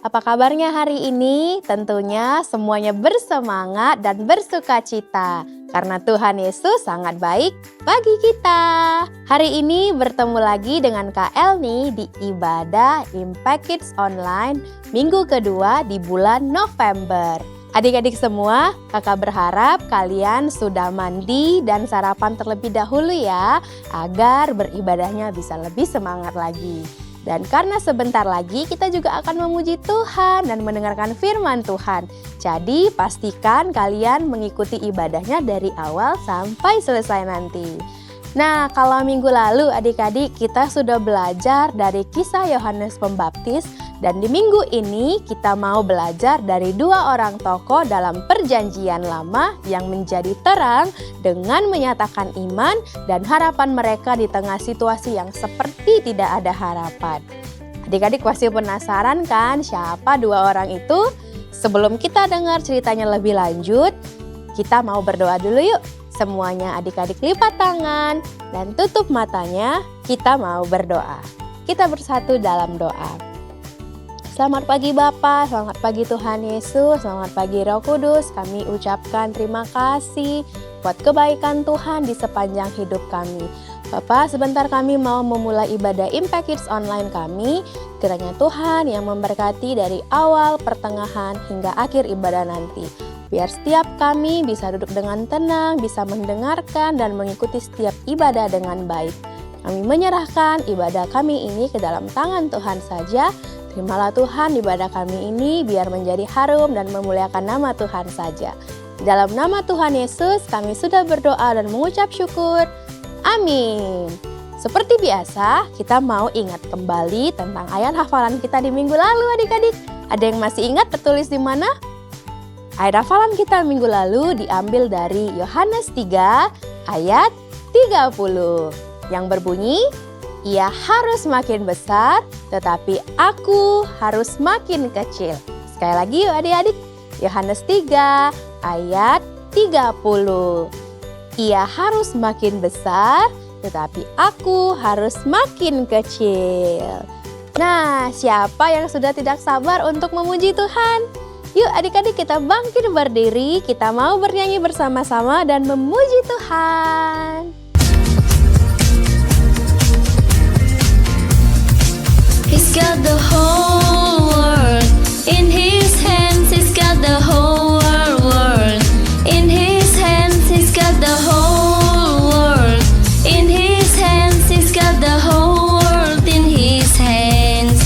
Apa kabarnya hari ini? Tentunya semuanya bersemangat dan bersuka cita karena Tuhan Yesus sangat baik bagi kita. Hari ini bertemu lagi dengan Kak Elni di ibadah Impact Kids Online minggu kedua di bulan November. Adik-adik semua, kakak berharap kalian sudah mandi dan sarapan terlebih dahulu ya, agar beribadahnya bisa lebih semangat lagi. Dan karena sebentar lagi kita juga akan memuji Tuhan dan mendengarkan firman Tuhan. Jadi pastikan kalian mengikuti ibadahnya dari awal sampai selesai nanti. Nah, kalau minggu lalu adik-adik kita sudah belajar dari kisah Yohanes Pembaptis, dan di minggu ini kita mau belajar dari dua orang tokoh dalam perjanjian lama yang menjadi terang dengan menyatakan iman dan harapan mereka di tengah situasi yang seperti tidak ada harapan. Adik-adik pasti penasaran kan siapa dua orang itu? Sebelum kita dengar ceritanya lebih lanjut, kita mau berdoa dulu yuk. Semuanya adik-adik lipat tangan dan tutup matanya, kita mau berdoa. Kita bersatu dalam doa. Selamat pagi Bapa, selamat pagi Tuhan Yesus, selamat pagi Roh Kudus. Kami ucapkan terima kasih buat kebaikan Tuhan di sepanjang hidup kami. Bapak, sebentar kami mau memulai ibadah Impact Kids Online kami. Kiranya Tuhan yang memberkati dari awal, pertengahan, hingga akhir ibadah nanti. Biar setiap kami bisa duduk dengan tenang, bisa mendengarkan dan mengikuti setiap ibadah dengan baik. Kami menyerahkan ibadah kami ini ke dalam tangan Tuhan saja. Terimalah Tuhan ibadah kami ini biar menjadi harum dan memuliakan nama Tuhan saja. Di dalam nama Tuhan Yesus kami sudah berdoa dan mengucap syukur. Amin. Seperti biasa, kita mau ingat kembali tentang ayat hafalan kita di minggu lalu adik-adik. Ada yang masih ingat tertulis di mana? Ayat hafalan kita minggu lalu diambil dari Yohanes 3 ayat 30 yang berbunyi, ia harus makin besar tetapi aku harus makin kecil. Sekali lagi yuk adik-adik, Yohanes 3 ayat 30. Ia harus makin besar tetapi aku harus makin kecil. Nah, siapa yang sudah tidak sabar untuk memuji Tuhan? Yuk adik-adik kita bangkit berdiri, kita mau bernyanyi bersama-sama dan memuji Tuhan. He's got the whole world in his hands, he's got the whole world in his hands, he's got the whole world in his hands, he's got the whole world in his hands.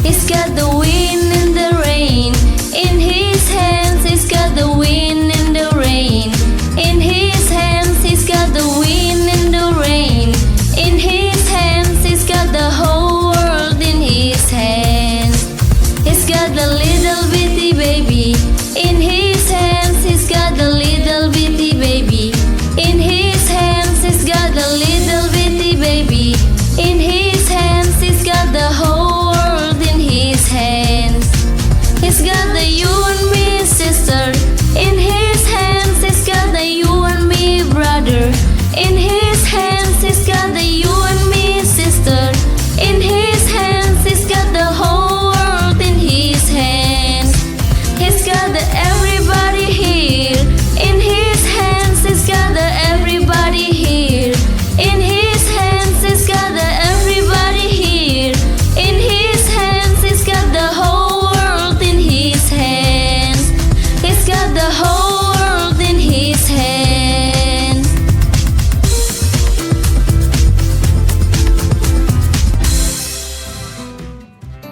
He's got the wind and the rain in his hands, he's got the wind and the rain. In his hands, he's got the wind and the rain. In his hands, he's got the whole world in his hands. He's got the little bitty baby. In his hands, he's got the little bitty baby. In his hands, he's got the little bitty baby. In his hands, he's got the whole world in his hands. He's got the you and me sister. In his hands, he's got the you and me brother. In his hands, he's got the you and me sister. In his hands, he's got the whole world in his hands. He's got the everybody here. In his hands, he's got the everybody here. In his hands, he's got the everybody here. In his hands, he's got the whole world in his hands. He's got the whole world in his hands.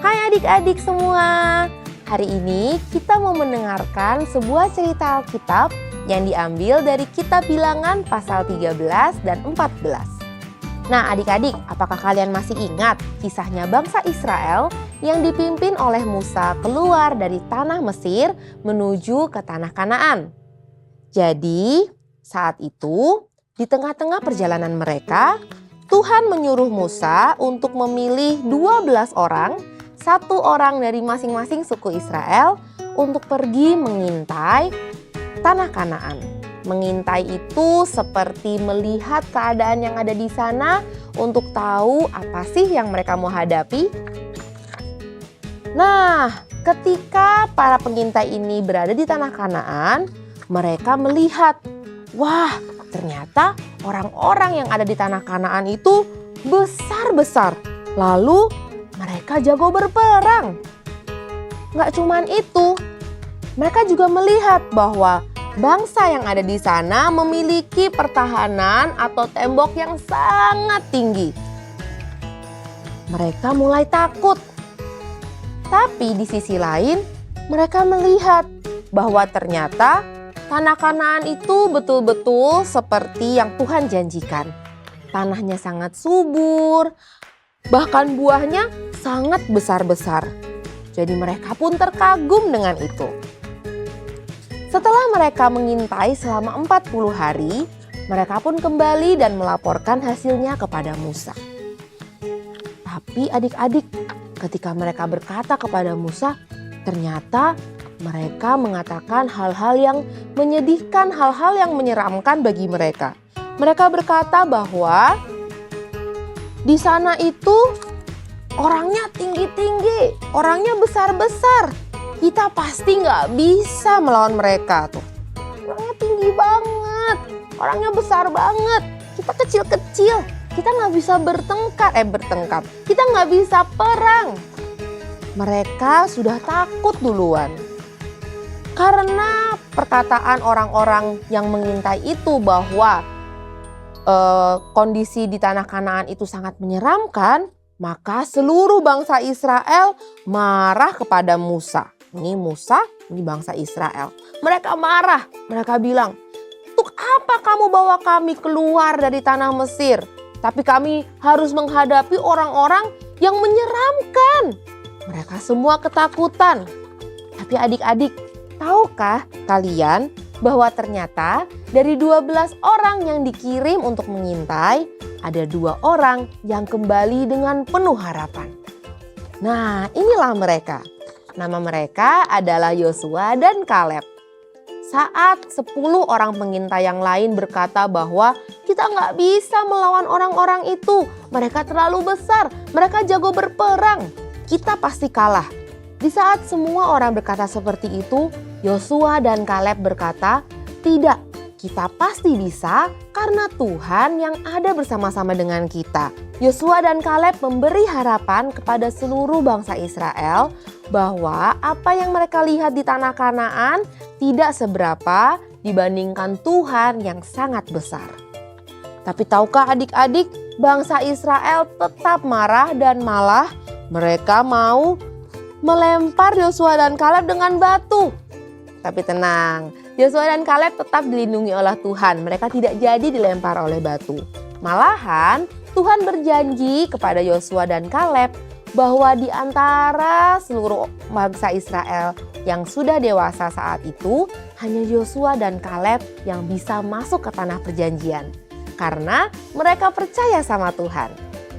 Hai adik-adik semua. Hari ini kita mau mendengarkan sebuah cerita Alkitab yang diambil dari kitab Bilangan pasal 13 dan 14. Nah adik-adik, apakah kalian masih ingat kisahnya bangsa Israel yang dipimpin oleh Musa keluar dari tanah Mesir menuju ke tanah Kanaan? Jadi saat itu di tengah-tengah perjalanan mereka, Tuhan menyuruh Musa untuk memilih 12 orang, satu orang dari masing-masing suku Israel untuk pergi mengintai tanah Kanaan. Mengintai itu seperti melihat keadaan yang ada di sana untuk tahu apa sih yang mereka mau hadapi. Nah, Ketika para pengintai ini berada di tanah Kanaan, mereka melihat, wah, ternyata orang-orang yang ada di tanah Kanaan itu besar-besar. Lalu mereka jago berperang. Nggak cuman itu, mereka juga melihat bahwa bangsa yang ada di sana memiliki pertahanan atau tembok yang sangat tinggi. Mereka mulai takut. Tapi di sisi lain, mereka melihat bahwa ternyata tanah Kanaan itu betul-betul seperti yang Tuhan janjikan. Tanahnya sangat subur, bahkan buahnya sangat besar-besar. Jadi mereka pun terkagum dengan itu. Setelah mereka mengintai selama 40 hari, mereka pun kembali dan melaporkan hasilnya kepada Musa. Tapi adik-adik, ketika mereka berkata kepada Musa, ternyata mereka mengatakan hal-hal yang menyedihkan, hal-hal yang menyeramkan bagi mereka. Mereka berkata bahwa di sana itu orangnya tinggi-tinggi, orangnya besar-besar. Kita pasti nggak bisa melawan mereka tuh. Orangnya tinggi banget, orangnya besar banget. Kita kecil-kecil, kita nggak bisa bertengkar. Kita nggak bisa perang. Mereka sudah takut duluan. Karena perkataan orang-orang yang mengintai itu bahwa kondisi di tanah Kanaan itu sangat menyeramkan, maka seluruh bangsa Israel marah kepada Musa. Ini Musa, ini bangsa Israel. Mereka marah, mereka bilang, "Untuk apa kamu bawa kami keluar dari tanah Mesir? Tapi kami harus menghadapi orang-orang yang menyeramkan." Mereka semua ketakutan. Tapi adik-adik, tahukah kalian bahwa ternyata dari 12 orang yang dikirim untuk mengintai, ada 2 orang yang kembali dengan penuh harapan. Nah, inilah mereka. Nama mereka adalah Yosua dan Kaleb. Saat 10 orang pengintai yang lain berkata bahwa kita nggak bisa melawan orang-orang itu. Mereka terlalu besar, mereka jago berperang. Kita pasti kalah. Di saat semua orang berkata seperti itu, Yosua dan Kaleb berkata, tidak, kita pasti bisa karena Tuhan yang ada bersama-sama dengan kita. Yosua dan Kaleb memberi harapan kepada seluruh bangsa Israel bahwa apa yang mereka lihat di tanah Kanaan tidak seberapa dibandingkan Tuhan yang sangat besar. Tapi tahukah adik-adik, bangsa Israel tetap marah dan malah mereka mau melempar Yosua dan Kaleb dengan batu. Tapi tenang, Yosua dan Kaleb tetap dilindungi oleh Tuhan. Mereka tidak jadi dilempar oleh batu. Malahan Tuhan berjanji kepada Yosua dan Kaleb bahwa di antara seluruh bangsa Israel yang sudah dewasa saat itu, hanya Yosua dan Kaleb yang bisa masuk ke tanah perjanjian. Karena mereka percaya sama Tuhan.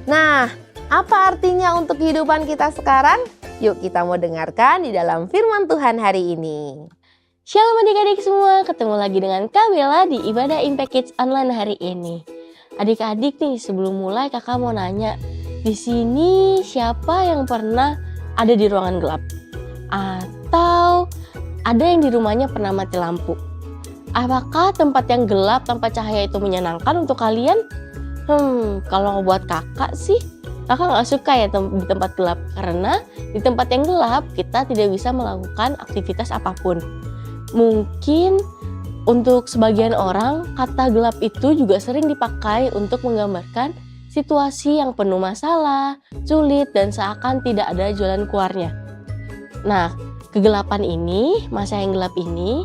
Nah, apa artinya untuk kehidupan kita sekarang? Yuk kita mau dengarkan di dalam firman Tuhan hari ini. Shalom adik-adik semua, ketemu lagi dengan Kak Bella di Ibadah Impact Kids Online hari ini. Adik-adik nih, sebelum mulai kakak mau nanya, di sini siapa yang pernah ada di ruangan gelap? Atau ada yang di rumahnya pernah mati lampu? Apakah tempat yang gelap tanpa cahaya itu menyenangkan untuk kalian? Kalau buat kakak sih, kakak gak suka ya di tempat gelap. Karena di tempat yang gelap kita tidak bisa melakukan aktivitas apapun. Mungkin untuk sebagian orang, kata gelap itu juga sering dipakai untuk menggambarkan situasi yang penuh masalah, sulit, dan seakan tidak ada jalan keluarnya. Nah, kegelapan ini, masa yang gelap ini,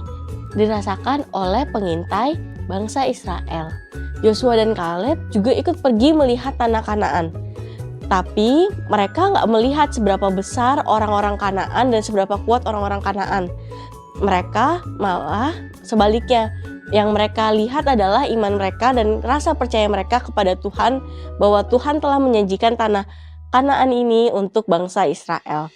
dirasakan oleh pengintai bangsa Israel. Yosua dan Kaleb juga ikut pergi melihat tanah Kanaan. Tapi mereka nggak melihat seberapa besar orang-orang Kanaan dan seberapa kuat orang-orang Kanaan. Mereka malah sebaliknya, yang mereka lihat adalah iman mereka dan rasa percaya mereka kepada Tuhan, bahwa Tuhan telah menjanjikan tanah Kanaan ini untuk bangsa Israel.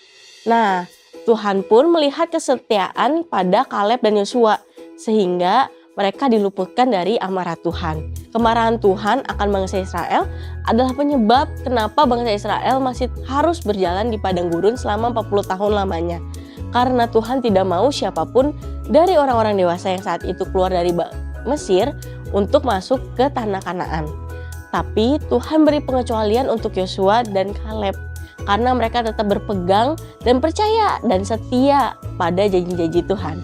Nah, Tuhan pun melihat kesetiaan pada Kaleb dan Yosua, sehingga mereka diluputkan dari amarah Tuhan. Kemarahan Tuhan akan bangsa Israel adalah penyebab kenapa bangsa Israel masih harus berjalan di padang gurun selama 40 tahun lamanya. karena Tuhan tidak mau siapapun dari orang-orang dewasa yang saat itu keluar dari Mesir untuk masuk ke tanah Kanaan. Tapi Tuhan beri pengecualian untuk Yosua dan Kaleb karena mereka tetap berpegang dan percaya dan setia pada janji-janji Tuhan.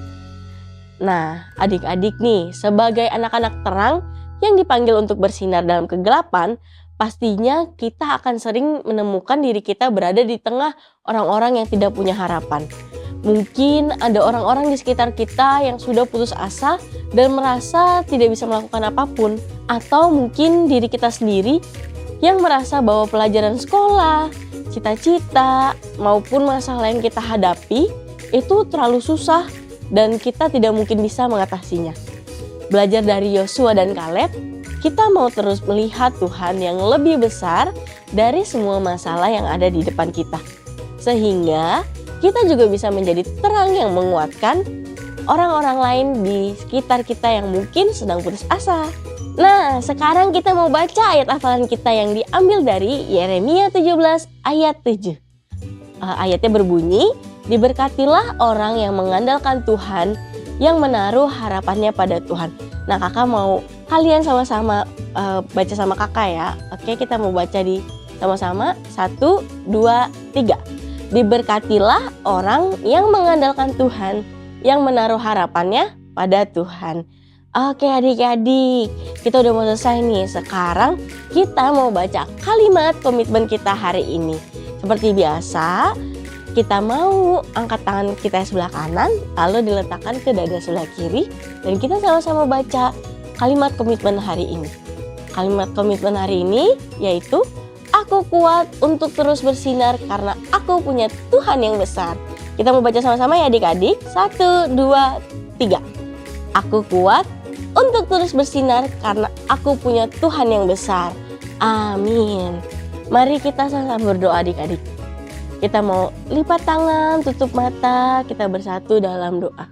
Nah, adik-adik nih, sebagai anak-anak terang yang dipanggil untuk bersinar dalam kegelapan, pastinya kita akan sering menemukan diri kita berada di tengah orang-orang yang tidak punya harapan. Mungkin ada orang-orang di sekitar kita yang sudah putus asa dan merasa tidak bisa melakukan apapun. Atau mungkin diri kita sendiri yang merasa bahwa pelajaran sekolah, cita-cita, maupun masalah yang kita hadapi itu terlalu susah dan kita tidak mungkin bisa mengatasinya. Belajar dari Yosua dan Kaleb, kita mau terus melihat Tuhan yang lebih besar dari semua masalah yang ada di depan kita. Sehingga kita juga bisa menjadi terang yang menguatkan orang-orang lain di sekitar kita yang mungkin sedang putus asa. Nah, sekarang kita mau baca ayat hafalan kita yang diambil dari Yeremia 17 ayat 7. Ayatnya berbunyi, "Diberkatilah orang yang mengandalkan Tuhan, yang menaruh harapannya pada Tuhan." Nah, kakak mau kalian sama-sama baca sama kakak ya. Oke, kita mau baca di sama-sama. 1, 2, 3. Diberkatilah orang yang mengandalkan Tuhan, yang menaruh harapannya pada Tuhan. Oke adik-adik, kita udah mau selesai nih. Sekarang kita mau baca kalimat komitmen kita hari ini. Seperti biasa, kita mau angkat tangan kita sebelah kanan, lalu diletakkan ke dada sebelah kiri, dan kita sama-sama baca kalimat komitmen hari ini. Kalimat komitmen hari ini yaitu, aku kuat untuk terus bersinar karena aku punya Tuhan yang besar. Kita mau baca sama-sama ya adik-adik. 1, 2, 3. Aku kuat untuk terus bersinar karena aku punya Tuhan yang besar. Amin. Mari kita sama-sama berdoa adik-adik. Kita mau lipat tangan, tutup mata, kita bersatu dalam doa.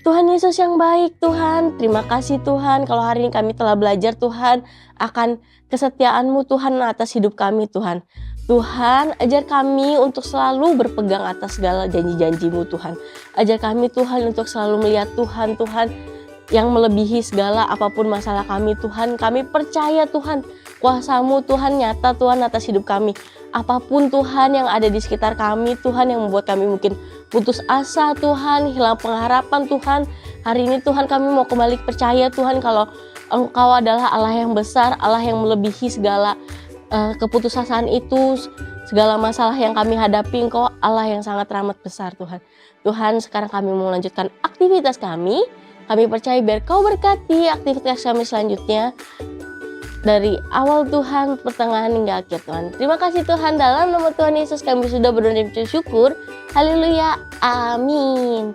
Tuhan Yesus yang baik Tuhan, terima kasih Tuhan kalau hari ini kami telah belajar Tuhan akan kesetiaan-Mu Tuhan atas hidup kami Tuhan. Tuhan, ajar kami untuk selalu berpegang atas segala janji-janji-Mu Tuhan. Ajar kami Tuhan untuk selalu melihat Tuhan yang melebihi segala apapun masalah kami Tuhan. Kami percaya Tuhan, kuasa-Mu Tuhan nyata Tuhan atas hidup kami. Apapun Tuhan yang ada di sekitar kami Tuhan yang membuat kami mungkin putus asa Tuhan, hilang pengharapan Tuhan. Hari ini Tuhan kami mau kembali percaya Tuhan kalau Engkau adalah Allah yang besar, Allah yang melebihi segala keputusasaan itu, segala masalah yang kami hadapi. Engkau Allah yang sangat rahmat besar Tuhan. Tuhan, sekarang kami mau melanjutkan aktivitas kami. Kami percaya biar Kau berkati aktivitas kami selanjutnya. Dari awal Tuhan, pertengahan hingga akhir Tuhan. Terima kasih Tuhan, dalam nama Tuhan Yesus kami sudah berdoa dan bersyukur. Haleluya, amin.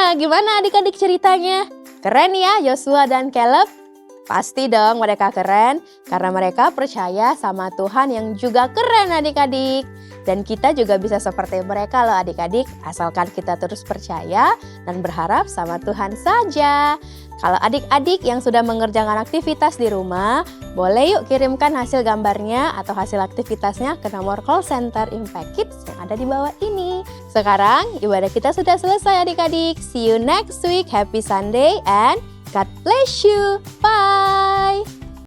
Nah, gimana adik-adik ceritanya? Keren ya Yosua dan Caleb? Pasti dong mereka keren karena mereka percaya sama Tuhan yang juga keren adik-adik. Dan kita juga bisa seperti mereka loh adik-adik, asalkan kita terus percaya dan berharap sama Tuhan saja. Kalau adik-adik yang sudah mengerjakan aktivitas di rumah, boleh yuk kirimkan hasil gambarnya atau hasil aktivitasnya ke nomor call center Impact Kids yang ada di bawah ini. Sekarang ibadah kita sudah selesai adik-adik. See you next week. Happy Sunday and God bless you. Bye.